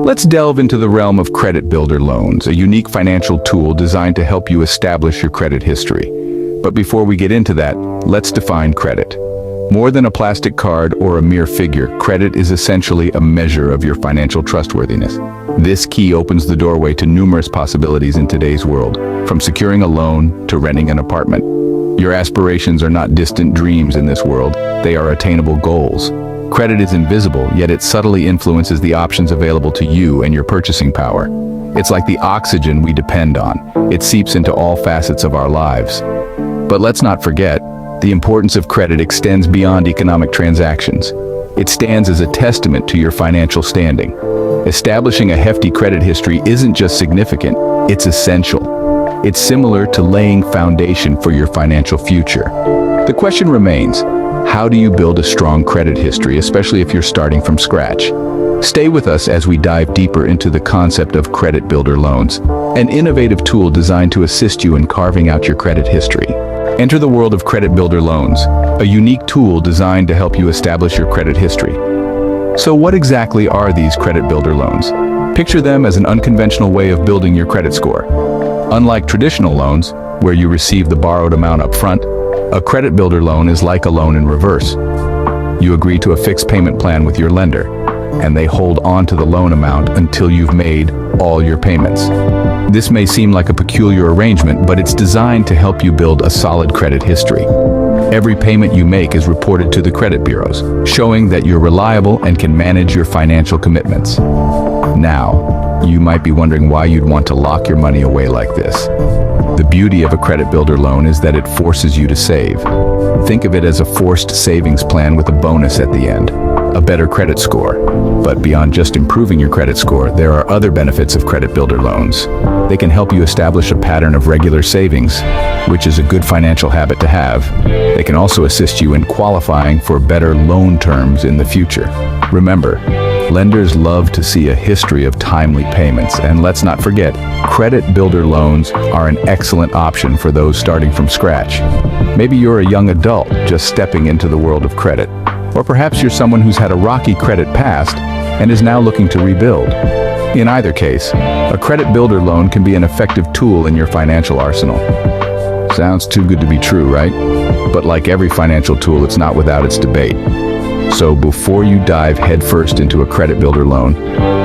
Let's delve into the realm of credit builder loans, a unique financial tool designed to help you establish your credit history. But before we get into that, let's define credit. More than a plastic card or a mere figure, credit is essentially a measure of your financial trustworthiness. This key opens the doorway to numerous possibilities in today's world, from securing a loan to renting an apartment. Your aspirations are not distant dreams in this world, they are attainable goals. Credit is invisible, yet it subtly influences the options available to you and your purchasing power. It's like the oxygen we depend on. It seeps into all facets of our lives. But let's not forget, the importance of credit extends beyond economic transactions. It stands as a testament to your financial standing. Establishing a hefty credit history isn't just significant, it's essential. It's similar to laying foundation for your financial future. The question remains, how do you build a strong credit history, especially if you're starting from scratch? Stay with us as we dive deeper into the concept of credit builder loans, an innovative tool designed to assist you in carving out your credit history. Enter the world of credit builder loans, a unique tool designed to help you establish your credit history. So what exactly are these credit builder loans? Picture them as an unconventional way of building your credit score. Unlike traditional loans, where you receive the borrowed amount up front, a credit builder loan is like a loan in reverse. You agree to a fixed payment plan with your lender, and they hold on to the loan amount until you've made all your payments. This may seem like a peculiar arrangement, but it's designed to help you build a solid credit history. Every payment you make is reported to the credit bureaus, showing that you're reliable and can manage your financial commitments. Now, you might be wondering why you'd want to lock your money away like this. The beauty of a credit builder loan is that it forces you to save. Think of it as a forced savings plan with a bonus at the end, a better credit score. But beyond just improving your credit score, there are other benefits of credit builder loans. They can help you establish a pattern of regular savings, which is a good financial habit to have. They can also assist you in qualifying for better loan terms in the future. Remember, lenders love to see a history of timely payments, and let's not forget, credit builder loans are an excellent option for those starting from scratch. Maybe you're a young adult just stepping into the world of credit, or perhaps you're someone who's had a rocky credit past and is now looking to rebuild. In either case, a credit builder loan can be an effective tool in your financial arsenal. Sounds too good to be true, right? But like every financial tool, it's not without its debate. So before you dive headfirst into a credit builder loan,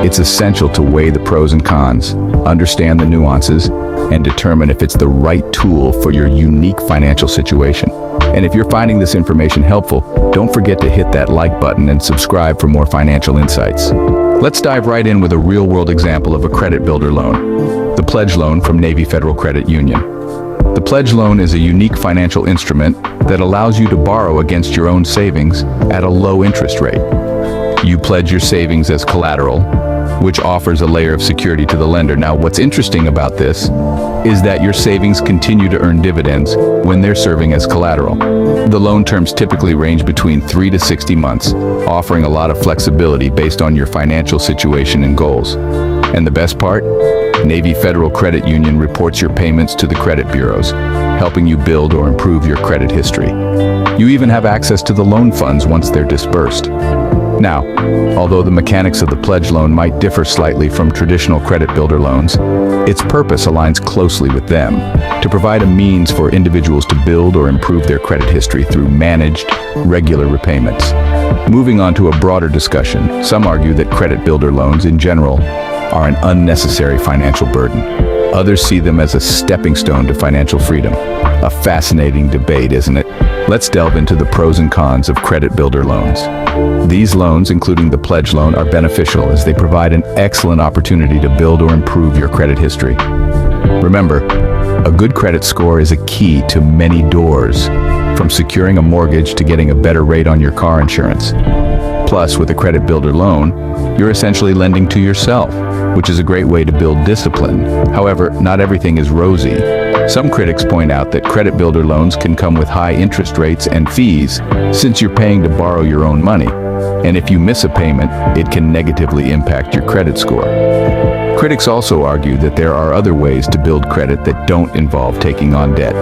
it's essential to weigh the pros and cons, understand the nuances, and determine if it's the right tool for your unique financial situation. And if you're finding this information helpful, don't forget to hit that like button and subscribe for more financial insights. Let's dive right in with a real-world example of a credit builder loan. The pledge loan from Navy Federal Credit Union. The pledge loan is a unique financial instrument that allows you to borrow against your own savings at a low interest rate. You pledge your savings as collateral, which offers a layer of security to the lender. Now, what's interesting about this is that your savings continue to earn dividends when they're serving as collateral. The loan terms typically range between 3 to 60 months, offering a lot of flexibility based on your financial situation and goals. And the best part? Navy Federal Credit Union reports your payments to the credit bureaus, helping you build or improve your credit history. You even have access to the loan funds once they're disbursed. Now, although the mechanics of the pledge loan might differ slightly from traditional credit builder loans, its purpose aligns closely with them, to provide a means for individuals to build or improve their credit history through managed, regular repayments. Moving on to a broader discussion, some argue that credit builder loans in general are an unnecessary financial burden. Others see them as a stepping stone to financial freedom. A fascinating debate, isn't it? Let's delve into the pros and cons of credit builder loans. These loans, including the pledge loan, are beneficial as they provide an excellent opportunity to build or improve your credit history. Remember, a good credit score is a key to many doors, from securing a mortgage to getting a better rate on your car insurance. Plus, with a credit builder loan, you're essentially lending to yourself, which is a great way to build discipline. However, not everything is rosy. Some critics point out that credit builder loans can come with high interest rates and fees, since you're paying to borrow your own money. And if you miss a payment, it can negatively impact your credit score. Critics also argue that there are other ways to build credit that don't involve taking on debt.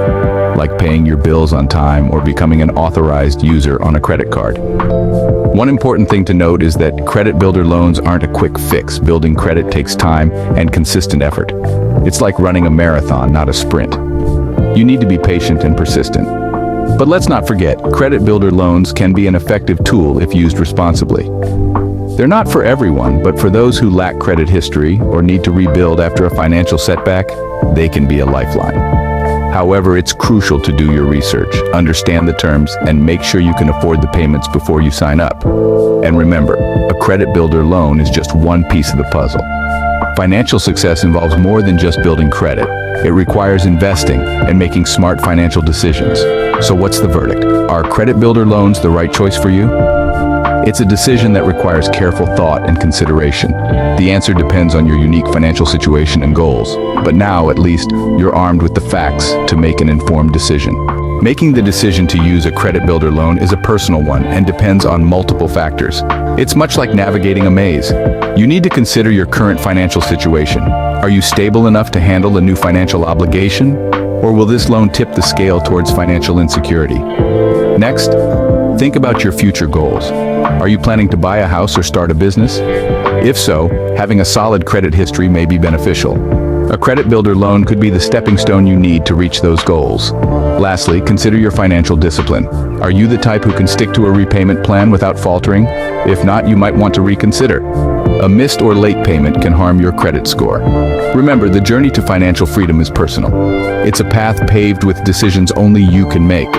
like paying your bills on time or becoming an authorized user on a credit card. One important thing to note is that credit builder loans aren't a quick fix. Building credit takes time and consistent effort. It's like running a marathon, not a sprint. You need to be patient and persistent. But let's not forget, credit builder loans can be an effective tool if used responsibly. They're not for everyone, but for those who lack credit history or need to rebuild after a financial setback, they can be a lifeline. However, it's crucial to do your research, understand the terms, and make sure you can afford the payments before you sign up. And remember, a credit builder loan is just one piece of the puzzle. Financial success involves more than just building credit. It requires investing and making smart financial decisions. So what's the verdict? Are credit builder loans the right choice for you? It's a decision that requires careful thought and consideration. The answer depends on your unique financial situation and goals. But now, at least, you're armed with the facts to make an informed decision. Making the decision to use a credit builder loan is a personal one and depends on multiple factors. It's much like navigating a maze. You need to consider your current financial situation. Are you stable enough to handle a new financial obligation? Or will this loan tip the scale towards financial insecurity? Next, think about your future goals. Are you planning to buy a house or start a business? If so, having a solid credit history may be beneficial. A credit builder loan could be the stepping stone you need to reach those goals. Lastly, consider your financial discipline. Are you the type who can stick to a repayment plan without faltering? If not, you might want to reconsider. A missed or late payment can harm your credit score. Remember, the journey to financial freedom is personal. It's a path paved with decisions only you can make.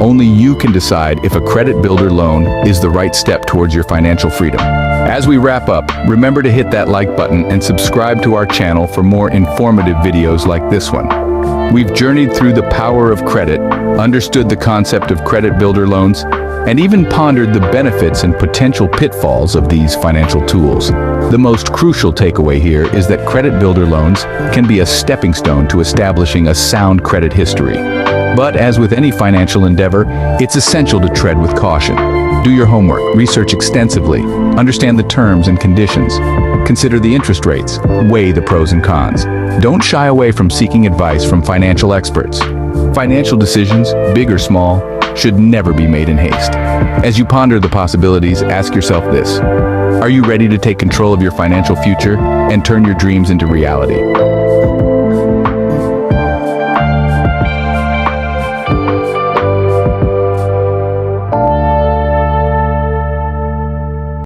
Only you can decide if a credit builder loan is the right step towards your financial freedom. As we wrap up, remember to hit that like button and subscribe to our channel for more informative videos like this one. We've journeyed through the power of credit, understood the concept of credit builder loans, and even pondered the benefits and potential pitfalls of these financial tools. The most crucial takeaway here is that credit builder loans can be a stepping stone to establishing a sound credit history. But as with any financial endeavor, it's essential to tread with caution. Do your homework, research extensively, understand the terms and conditions, consider the interest rates, weigh the pros and cons. Don't shy away from seeking advice from financial experts. Financial decisions, big or small, should never be made in haste. As you ponder the possibilities, ask yourself this: are you ready to take control of your financial future and turn your dreams into reality?